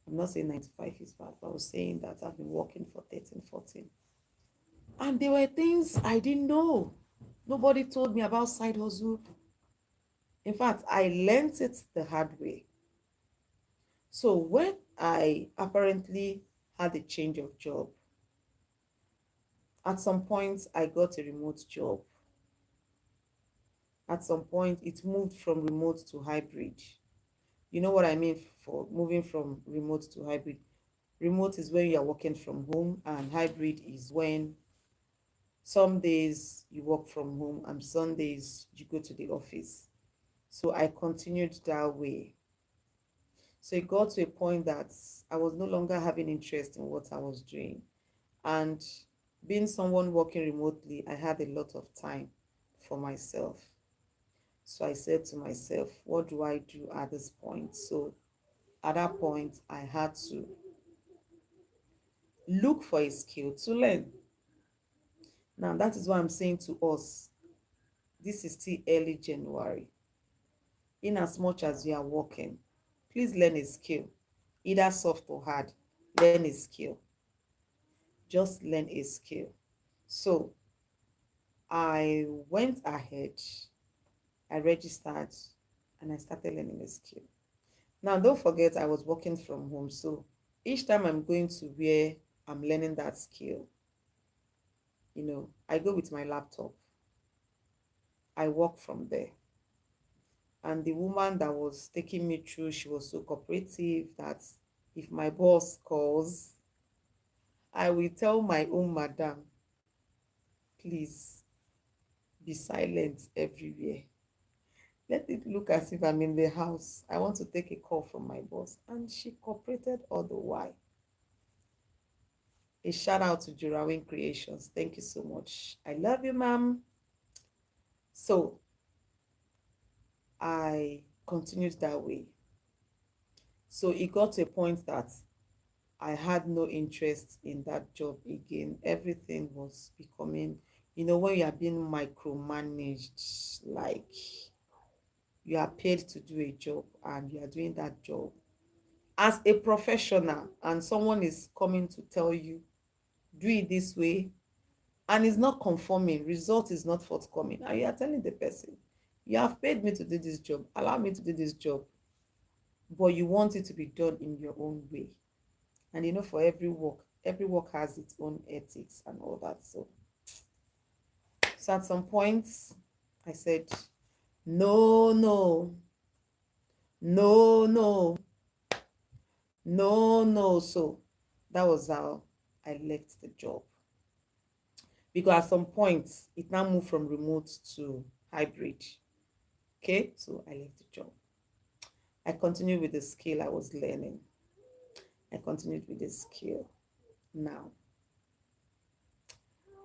I'm not saying 9 to 5 is bad, but I was saying that I've been working for 13, 14. And there were things I didn't know. Nobody told me about side hustle. In fact, I learned it the hard way. So when I apparently had a change of job, at some point I got a remote job. At some point it moved from remote to hybrid. You know what I mean for moving from remote to hybrid? Remote is when you are working from home, and hybrid is when some days you work from home and some days you go to the office. So I continued that way. So it got to a point that I was no longer having interest in what I was doing. And being someone working remotely, I had a lot of time for myself. So I said to myself, what do I do at this point? So at that point, I had to Look for a skill to learn. Now, that is why I'm saying to us, this is still early January. In as much as you are working, please learn a skill, either soft or hard. Learn a skill. Just learn a skill. So I went ahead, I registered, and I started learning a skill. Now, don't forget, I was working from home. So each time I'm going to where I'm learning that skill, I go with my laptop. I work from there. And the woman that was taking me through, she was so cooperative that if my boss calls, I will tell my own madam, please be silent everywhere. Let it look as if I'm in the house. I want to take a call from my boss. And she cooperated all the while. A shout out to Jurawin Creations. Thank you so much. I love you, ma'am. So I continued that way. So it got to a point that I had no interest in that job again. Everything was becoming, when you are being micromanaged, like you are paid to do a job and you are doing that job as a professional, and someone is coming to tell you, do it this way, and it's not conforming, result is not forthcoming, and you are telling the person, you have paid me to do this job, allow me to do this job, but you want it to be done in your own way. And for every work has its own ethics and all that. So at some point I said, no, no, no, no, no, no. So that was how I left the job, because at some point it now moved from remote to hybrid. Okay, so I left the job. I continued with the skill I was learning. I continued with the skill. Now,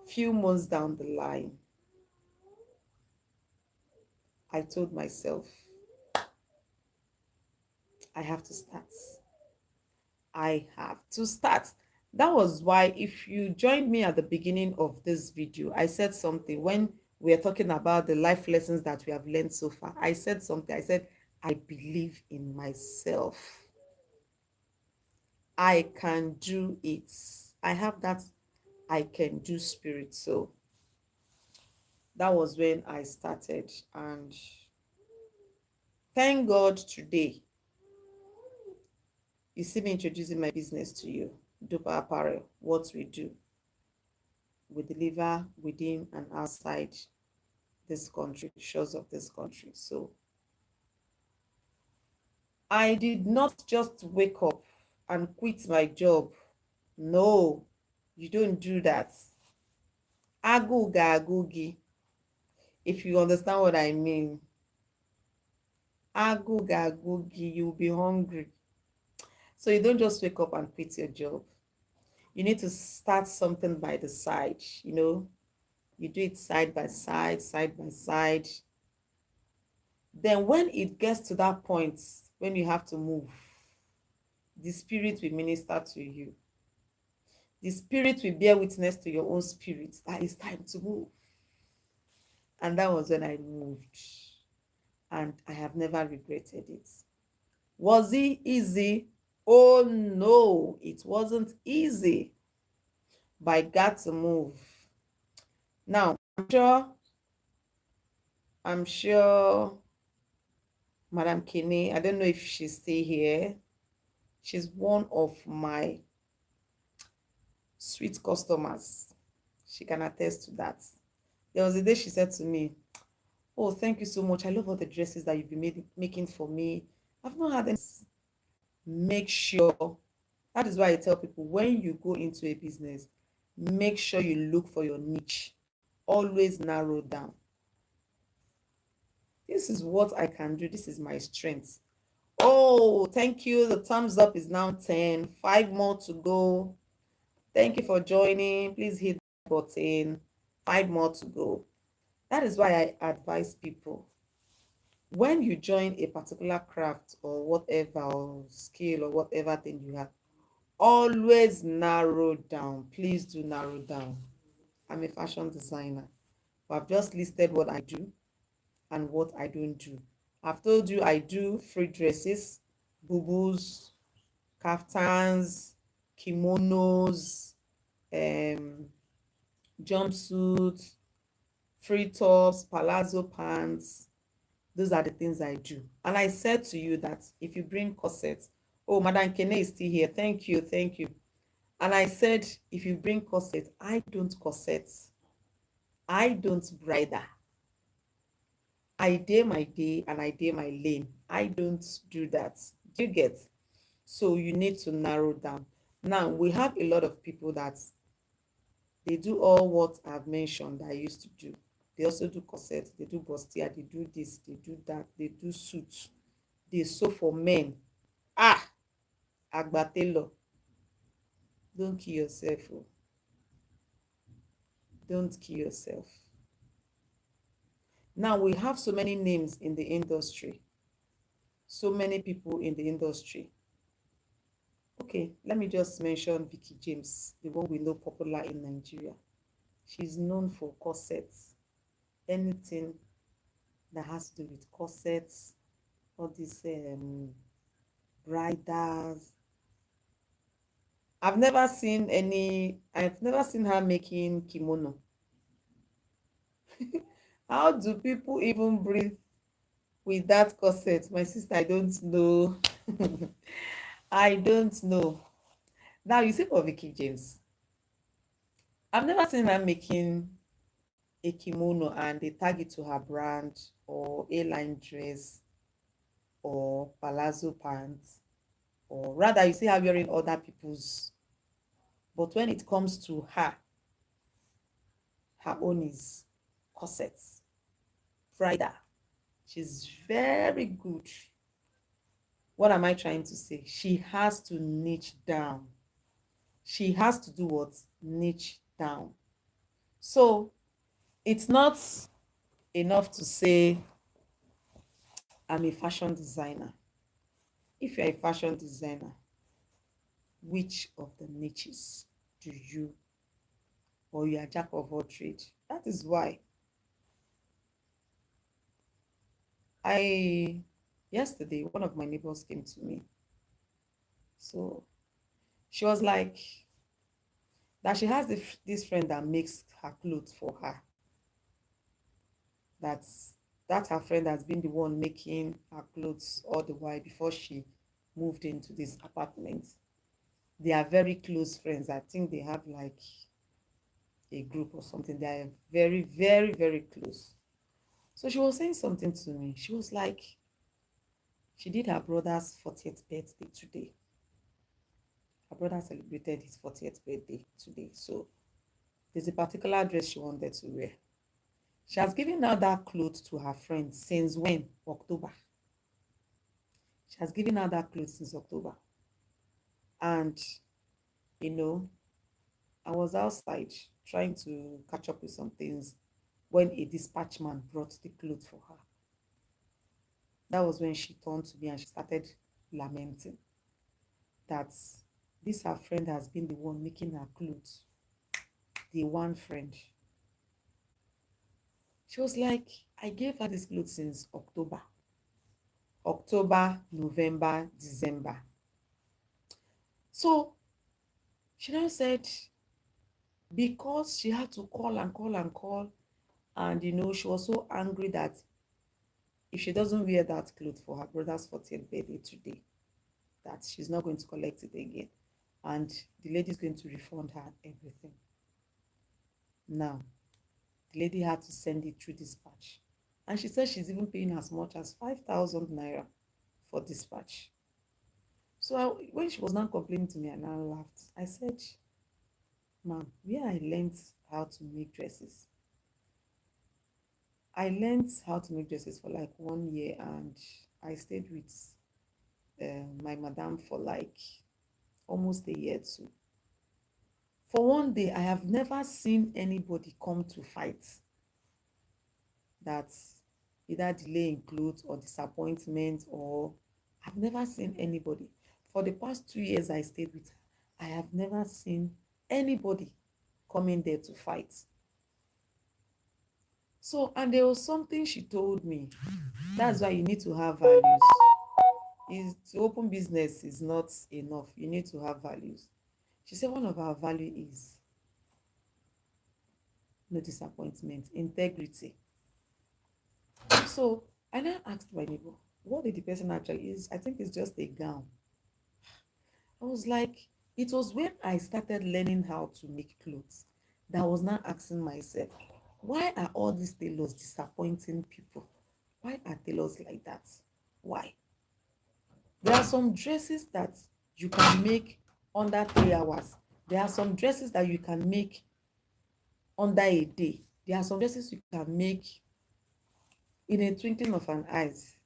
few months down the line, I told myself, I have to start. I have to start. That was why, if you joined me at the beginning of this video, I said something when we are talking about the life lessons that we have learned so far. I said something. I said, I believe in myself. I can do it. I have that I can do spirit. So that was when I started. And thank God today, you see me introducing my business to you, Dopa Apparel. What we do, we deliver within and outside this country, shores of this country. So I did not just wake up and quit my job. No, you don't do that. Aguga agugi, if you understand what I mean. Aguga agugi, you'll be hungry. So you don't just wake up and quit your job. You need to start something by the side, You do it side by side, side by side. Then when it gets to that point, when you have to move, the spirit will minister to you. The spirit will bear witness to your own spirit that it's time to move. And that was when I moved. And I have never regretted it. Was it easy? Oh no, it wasn't easy. But I got to move. Now, I'm sure Madam Kinney, I don't know if she's still here. She's one of my sweet customers. She can attest to that. There was a day she said to me, oh, thank you so much. I love all the dresses that you've been making for me. I've not had any. Make sure, that is why I tell people, when you go into a business, make sure you look for your niche. Always narrow down. This is what I can do. This is my strength. Oh, thank you. The thumbs up is now 10. 5 more to go. Thank you for joining. Please hit the button. 5 more to go. That is why I advise people, when you join a particular craft or whatever, or skill or whatever thing you have, Always narrow down. Please do narrow down. I'm a fashion designer, but I've just listed what I do and what I don't do. I've told you I do free dresses, bubus, kaftans, kimonos, um, jumpsuits, free tops, palazzo pants. Those are the things I do. And I said to you that if you bring corsets, oh, Madam Kene is still here. Thank you, thank you. And I said, if you bring corsets, I don't corset. I don't bridle. I day my day and I day my lane. I don't do that. Do you get? So you need to narrow down. Now we have a lot of people that they do all what I've mentioned that I used to do. They also do corset, they do bustier, they do this, they do that, they do suits, they sew for men. Ah, Agbatelo, don't kill yourself. Oh. Don't kill yourself. Now we have so many names in the industry, so many people in the industry. Okay, let me just mention Vicky James, the one we know popular in Nigeria. She's known for corsets, anything that has to do with corsets, all these bridals. I've never seen her making kimono. How do people even breathe with that corset? My sister, I don't know. I don't know. Now you see for Vicky James, I've never seen her making a kimono and they tag it to her brand or A-line dress or palazzo pants, or rather you see her wearing other people's. But when it comes to her, her own is corsets, bridal. She's very good. What am I trying to say? She has to niche down. She has to do what? Niche down. So it's not enough to say I'm a fashion designer. If you're a fashion designer, which of the niches do you, or you are jack of all trade? That is why I yesterday one of my neighbors came to me. So she was like that she has this friend that makes her clothes for her. That's that her friend has been the one making her clothes all the while before she moved into this apartment. They are very close friends. I think they have like a group or something. They are very, very, very close. So she was saying something to me. She was like, she did her brother's 40th birthday today. Her brother celebrated his 40th birthday today. So there's a particular dress she wanted to wear. She has given out that clothes to her friends since when? October. She has given out that clothes since October. And, you know, I was outside trying to catch up with some things when a dispatch man brought the clothes for her. That was when she turned to me and she started lamenting that this her friend has been the one making her clothes. The one friend. She was like, I gave her this clothes since October. October, November, December. So she now said, because she had to call and call and call, and she was so angry that if she doesn't wear that clothes for her brother's 40th birthday today, that she's not going to collect it again. And the lady is going to refund her everything. Now, the lady had to send it through dispatch. And she said she's even paying as much as 5,000 naira for dispatch. So when she was now complaining to me, and I laughed. I said, ma'am, where I learned how to make dresses. I learned how to make dresses for like 1 year, and I stayed with my madam for like almost a year too. For one day, I have never seen anybody come to fight that either delay in clothes or disappointment, or I've never seen anybody. For the past 2 years I stayed with her, I have never seen anybody coming there to fight. So, and there was something she told me. That's why you need to have values. Is to open business is not enough. You need to have values. She said one of our value is no disappointment, integrity. So I now asked my neighbor, what did the person actually is? I think it's just a gown. I was like, it was when I started learning how to make clothes that I was now asking myself, why are all these tailors disappointing people? Why are tailors like that? Why? There are some dresses that you can make under 3 hours. There are some dresses that you can make under a day. There are some dresses you can make in a twinkling of an eyes.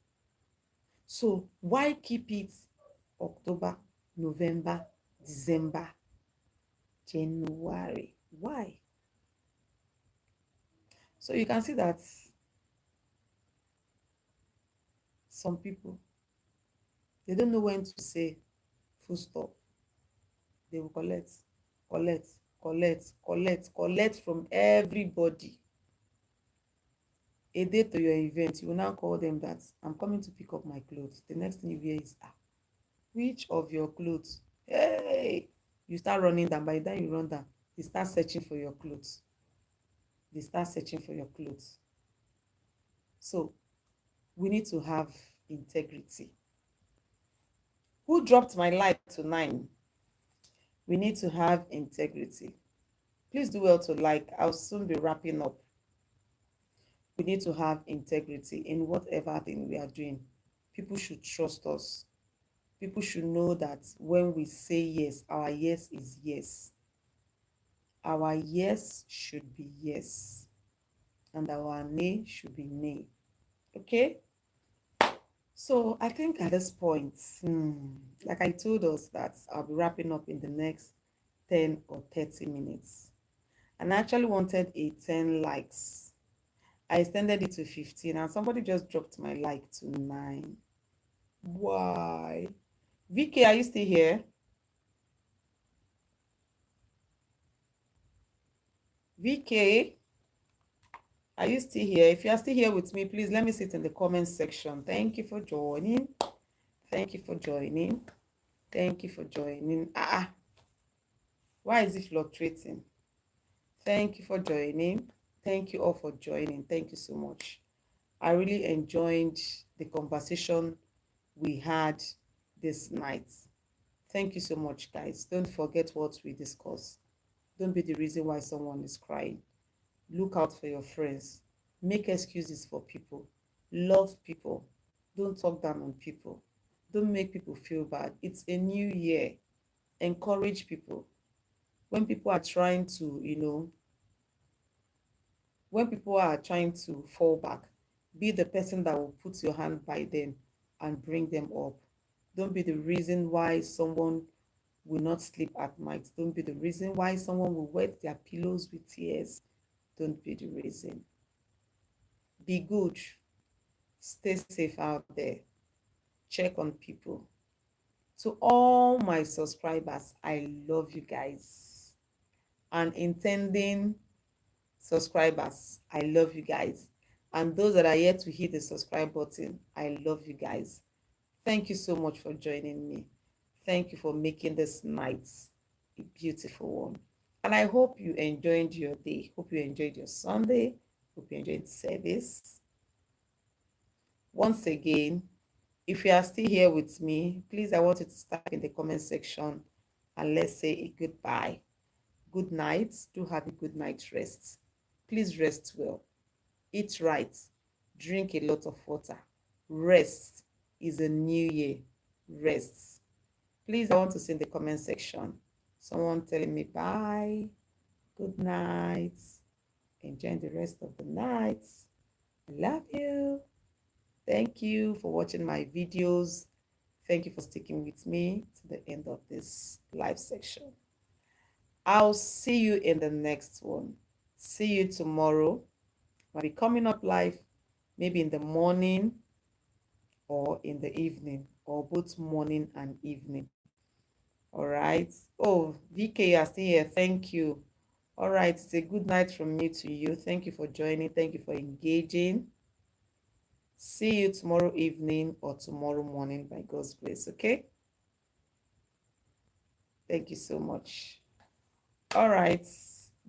So why keep it October, November, December, January? Why? So you can see that some people, they don't know when to say full stop. They will collect, collect, collect, collect, collect from everybody. A day to your event, you will now call them that I'm coming to pick up my clothes. The next thing you hear is, which of your clothes? Hey, you start running down. By the time you run down, they start searching for your clothes. They start searching for your clothes. So we need to have integrity. Who dropped my like to 9? We need to have integrity. Please do well to like. I'll soon be wrapping up. We need to have integrity in whatever thing we are doing. People should trust us. People should know that when we say yes, our yes is yes. Our yes should be yes. And our nay should be nay. Okay? So I think at this point, like I told us that I'll be wrapping up in the next 10 or 30 minutes. And I actually wanted a 10 likes. I extended it to 15 and somebody just dropped my like to 9. Why? VK, are you still here? VK, are you still here? If you are still here with me, please let me see it in the comment section. Thank you for joining. Thank you for joining. Thank you for joining. Why is it fluctuating? Thank you for joining. Thank you all for joining. Thank you so much. I really enjoyed the conversation we had this night. Thank you so much, guys. Don't forget what we discussed. Don't be the reason why someone is crying. Look out for your friends. Make excuses for people. Love people. Don't talk down on people. Don't make people feel bad. It's a new year. Encourage people. When people are trying to, when people are trying to fall back, be the person that will put your hand by them and bring them up. Don't be the reason why someone will not sleep at night. Don't be the reason why someone will wet their pillows with tears. Don't be the reason. Be good. Stay safe out there. Check on people. To all my subscribers, I love you guys. And intending subscribers, I love you guys. And those that are yet to hit the subscribe button, I love you guys. Thank you so much for joining me. Thank you for making this night a beautiful one. And I hope you enjoyed your day. Hope you enjoyed your Sunday. Hope you enjoyed the service. Once again, if you are still here with me, please, I want you to type in the comment section and let's say a goodbye. Good night. Do have a good night's rest. Please rest well. Eat right. Drink a lot of water. Rest is a new year. Rest. Please, I want to see in the comment section someone telling me bye, good night, enjoy the rest of the night. I love you. Thank you for watching my videos. Thank you for sticking with me to the end of this live section. I'll see you in the next one. See you tomorrow. I'll be coming up live maybe in the morning or in the evening or both morning and evening. All right. Oh, VK, you are still here. Thank you. All right. It's a good night from me to you. Thank you for joining. Thank you for engaging. See you tomorrow evening or tomorrow morning by God's grace. Okay. Thank you so much. All right.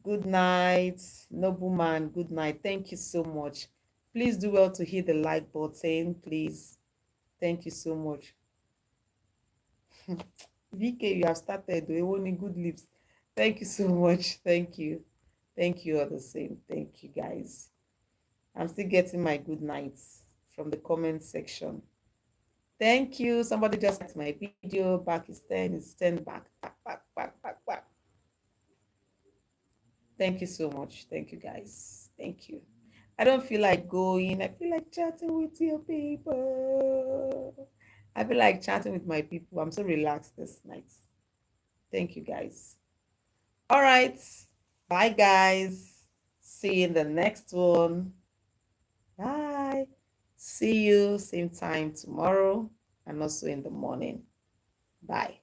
Good night, nobleman. Good night. Thank you so much. Please do well to hit the like button, please. Thank you so much. VK, you have started. We want good lips. Thank you so much. Thank you. Thank you all the same. Thank you, guys. I'm still getting my good nights from the comment section. Thank you. Somebody just liked my video. Back is 10. It's 10 back. Back, back, back, back, back. Thank you so much. Thank you, guys. Thank you. I don't feel like going. I feel like chatting with your people. I feel like chatting with my people. I'm so relaxed this night. Thank you, guys. All right. Bye, guys. See you in the next one. Bye. See you same time tomorrow and also in the morning. Bye.